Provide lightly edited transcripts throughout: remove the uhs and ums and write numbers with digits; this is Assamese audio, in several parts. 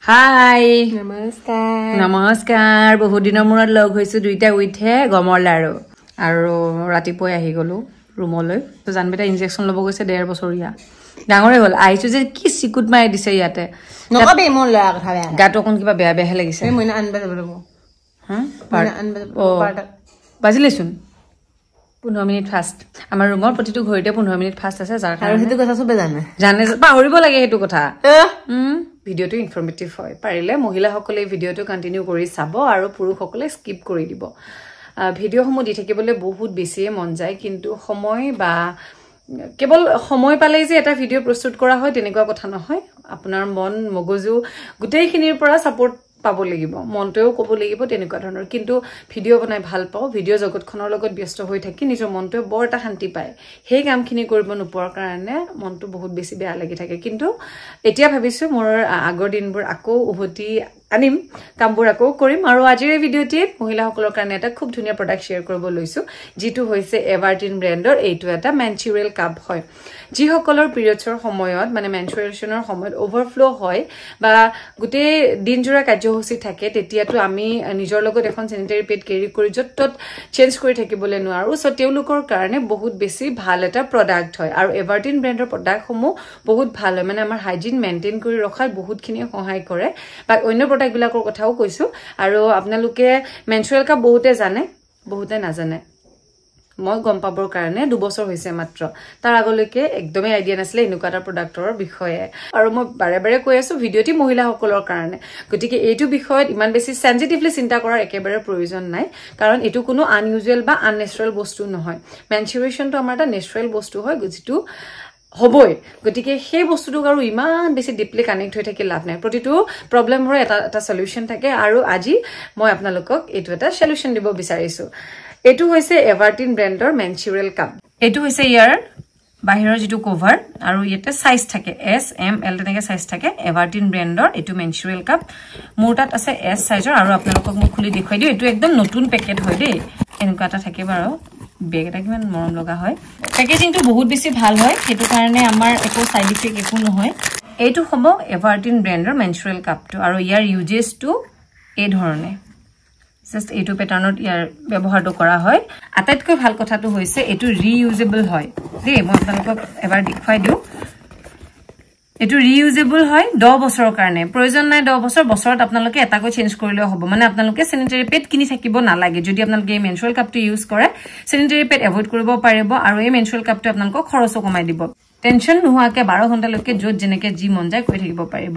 হাই নমস্কাৰ নমস্কাৰ বহুত দিনৰ মূৰত লগ হৈছো দুইটা উইথে গমৰ লাৰু আৰু ৰাতিপুৱাই আহি গলো ৰুমলৈ তো জানবেটা ইনজেকচন ল'ব গৈছে 1.5 বছৰীয়া ডাঙৰে হ'ল আইছো যে কি সিকুট মাৰি দিছে ইয়াতে নকবি মোৰ লৰা কথা বেয়া গাটো কোন কিবা বেয়া বেয়া লাগিছে মই আনবা যাব ৰব হা আনবা যাব বাজিলেছোন 15 মিনিট ফাস্ট আমাৰ ৰুমৰ প্ৰতিটো ঘৰতে 15 মিনিট ফাস্ট আছে যাৰ আৰু হেতু কথা সবে জানে পাহৰিব লাগে হেতু কথা ভিডিওটো ইনফৰমেটিভ হয় পাৰিলে মহিলাসকলে ভিডিওটো কন্টিনিউ কৰি চাব আৰু পুৰুষসকলে স্কিপ কৰি দিব ভিডিওসমূহ দি থাকিবলৈ বহুত বেছি মন যায় কিন্তু সময় বা কেৱল সময় পালেই যে এটা ভিডিও প্ৰস্তুত কৰা হয় তেনেকুৱা কথা নহয় আপোনাৰ মন মগজু গোটেইখিনিৰ পৰা সাপোৰ্ট পাব লাগিব মনটোও ক'ব লাগিব তেনেকুৱা ধৰণৰ কিন্তু ভিডিও বনাই ভাল পাওঁ ভিডিও জগতখনৰ লগত ব্যস্ত হৈ থাকি নিজৰ মনটোৱে বৰ এটা শান্তি পায় সেই কামখিনি কৰিব নোপোৱাৰ কাৰণে মনটো বহুত বেছি বেয়া লাগি থাকে কিন্তু এতিয়া ভাবিছো মোৰ আগৰ দিনবোৰ আকৌ উভতি আনিম কামবোৰ আকৌ কৰিম আৰু আজিৰ এই ভিডিওটি মহিলাসকলৰ কাৰণে এটা খুব ধুনীয়া প্ৰডাক্ট শ্বেয়াৰ কৰিব লৈছো যিটো হৈছে এভাৰটিন ব্ৰেণ্ডৰ এইটো এটা মেনচুৰেল কাপ হয় যিসকলৰ পিৰিয়ডছৰ সময়ত মানে মেনচুৰেচনৰ সময়ত ওভাৰফ্লো হয় বা গোটেই দিনজোৰা কাৰ্যসূচী থাকে তেতিয়াতো আমি নিজৰ লগত এখন স্যানিটাৰী পেড কেৰি কৰি য'ত চেঞ্জ কৰি থাকিবলৈ নোৱাৰো সো তেওঁলোকৰ কাৰণে বহুত বেছি ভাল এটা প্ৰডাক্ট হয় আৰু এভাৰটিন ব্ৰেণ্ডৰ প্ৰডাক্টসমূহ বহুত ভাল হয় মানে আমাৰ হাইজিন মেইনটেইন কৰি ৰখাত বহুতখিনি সহায় কৰে বা অন্য প্ৰডাক্ট বিলাকৰ কথাও কৈছো আৰু আপোনালোকে মেনচুৰেল কাপ বহুতে জানে বহুতে নাজানে মই গম পাবৰ কাৰণে 2 বছৰ হৈছে মাত্ৰ তাৰ আগলৈকে একদমই আইডিয়া নাছিলে এনেকুৱা এটা প্ৰডাক্টৰ বিষয়ে আৰু মই বাৰে বাৰে কৈ আছো ভিডিওটি মহিলাসকলৰ কাৰণে গতিকে এইটো বিষয়ত ইমান বেছি সেনসিটিভলি চিন্তা কৰাৰ একেবাৰে প্ৰয়োজন নাই কাৰণ এটো কোনো আনইউজুৱেল বা আননেচাৰেল বস্তু নহয় মেনচুৰেচনটো আমাৰ এটা নেচাৰেল বস্তু হয় যিটো হবই গতিকে সেই বস্তুটো আৰু ইমান বেছি ডিপলি কানেক্ট হৈ থাকি লাভ নাই প্ৰতিটো প্ৰবলেমৰ এটা সলিউশন থাকে আৰু আজি মই আপোনালোকক এইটো এটা সলিউশন দিব বিচাৰিছো এটো হৈছে এভাৰটিন ব্ৰেণ্ডৰ মেনচুৰেল কাপ এটো হৈছে ইয়াৰ বাহিৰৰ যেটো কভাৰ আৰু ইয়াতে সাইজ থাকে এস এম এল তেনেকে সাইজ থাকে এভাৰটিন ব্ৰেণ্ডৰ এটো মেনচুৰেল কাপ মোৰ তাত আছে এস সাইজৰ আৰু আপোনালোকক মই খুলি দেখুৱাই দিও এটো একদম নতুন পেকেট হয় দেই এনেকুৱা এটা থাকে বাৰু বেগ এটা কিমান মৰম লগা হয় পেকেজিংটো বহুত বেছি ভাল হয় হেতু কাৰণে আমাৰ একো সাইড ইফেক্ট একো নহয় এইটো হ'ব এভাৰটিন ব্ৰেণ্ডৰ মেনচুৰেল কাপটো আৰু ইয়াৰ ইউজেছটো এই ধৰণে জাস্ট এইটো প্যাটাৰ্নত ইয়াৰ ব্যৱহাৰটো কৰা হয় আটাইতকৈ ভাল কথাটো হৈছে এটো ৰিইউজেবল হয় দেই মই আপোনালোকক এবাৰ দেখুৱাই দিও এটো ৰিইউজেবল হয় 10 বছৰৰ কাৰণে প্ৰয়োজন নাই 10 বছৰ বছৰত আপোনালোকে এটাকৈ চেঞ্জ কৰিলেও হ'ব মানে আপোনালোকে স্যানিটাৰী পেড কিনি থাকিব নালাগে যদি আপোনালোকে এই মেনচুৰেল কাপটো ইউজ কৰে স্যানিটাৰী পেড এভয়েড কৰিব পাৰিব আৰু এই মেনচুৰেল কাপটো আপোনালোকক খৰচও কমাই দিব টেনশন নোহাকে 12 ঘণ্টালৈকে যত জেনেকে জি মন যায় কৈ থাকিব পাৰিব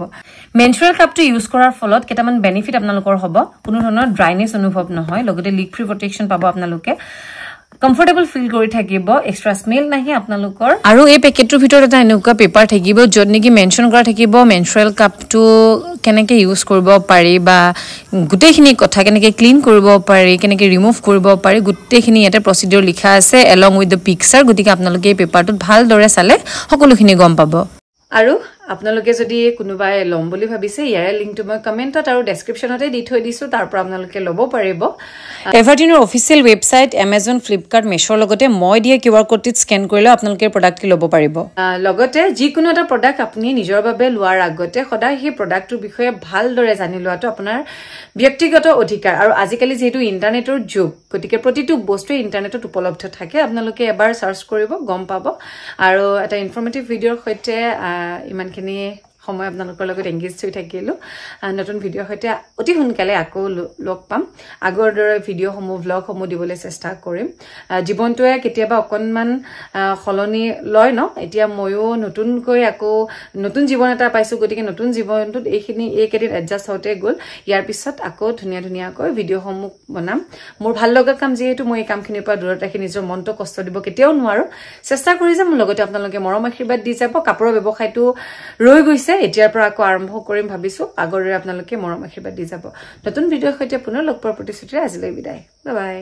মেনচুৰেল কাপটো ইউজ কৰাৰ ফলত কেটামান বেনিফিট আপোনালোকৰ হ'ব কোনো ধৰণৰ ড্ৰাইনেছ অনুভৱ নহয় লগতে লিক ফ্ৰী প্ৰটেকচন পাব আপোনালোকে কমফৰ্টেবল ফিল কৰি থাকিব এক্সট্ৰা স্মেল নাহি আপোনালোকৰ আৰু এই পেকেটৰ ভিতৰত এটা এনেকুৱা পেপাৰ থাকিব যত নেকি মেনশন কৰা থাকিব মেনচুৰেল কাপটো কেনেকে ইউজ কৰিব পাৰি বা গুটেখিনি কথা কেনেকে ক্লিন কৰিব পাৰি কেনেকে ৰিমুভ কৰিব পাৰি গুটেখিনি ইয়াতে প্ৰসিডিউৰ লিখা আছে along with the picture গতিকে আপোনালোকে এই পেপাৰটোত ভাল দৰে চালে সকলোখিনি গম পাব আৰু আপোনালোকে যদি কোনোবাই লম বুলি ভাবিছে ইয়াৰ লিংকটো মই কমেন্টত আৰু ডেসক্ৰিপচনতে দি থৈ দিছো তাৰ পৰা আপোনালোকে ল'ব পাৰিব এভাৰটিনৰ official website Amazon Flipkart Meesho লগতে মই দিয়া QR কোডটো স্ক্যান কৰিলে আপোনালোকে প্ৰডাক্ট কি ল'ব পাৰিব লগতে যিকোনো এটা প্ৰডাক্ট আপুনি নিজৰ বাবে লোৱাৰ আগতে সদায় সেই প্ৰডাক্টৰ বিষয়ে ভালদৰে জানি লোৱাটো আপোনাৰ ব্যক্তিগত অধিকাৰ আৰু আজিকালি যেহেতু ইন্টাৰনেটৰ যুগ গতিকে প্ৰতিটো বস্তু ইন্টাৰনেটত উপলব্ধ থাকে আপোনালোকে এবাৰ সাৰ্চ কৰিব গম পাব আৰু এটা ইনফৰমেটিভ ভিডিওৰ সৈতে ইমানখিনি সময় আপোনালোকৰ লগত এংগেজ হৈ থাকিলো নতুন ভিডিওৰ সৈতে অতি সোনকালে আকৌ লগ পাম আগৰ দৰে ভিডিওসমূহ ব্লগসমূহ দিবলৈ চেষ্টা কৰিম জীৱনটোৱে কেতিয়াবা অকনমান খলনি লয় ন এতিয়া ময়ো নতুনকৈ আকৌ নতুন জীৱন এটা পাইছো গতিকে নতুন জীৱনটোত এই কেদিন এডজাস্ট হতে গল ইয়াৰ পিছত আকৌ ধুনীয়াকৈ ভিডিওসমূহ বনাম মোৰ ভাল লগা কাম যেহেতু মই এই কামখিনিৰ পৰা দূৰত ৰাখি নিজৰ মনটো কষ্ট দিব কেতিয়াও নোৱাৰো চেষ্টা কৰি যাম লগতে আপোনালোকে মৰম আশীৰ্বাদ দি যাব কাপোৰৰ ব্যৱসায়টো ৰৈ গৈছে এতিয়াৰ পৰা আকৌ আৰম্ভ কৰিম ভাবিছো আগৰে আপোনালোকে মৰম আশীৰ্বাদ দি যাব নতুন ভিডিওৰ সৈতে পুনৰ লগ পোৱাৰ প্ৰতিশ্ৰুতিৰে আজিলৈ বিদায় বাই বাই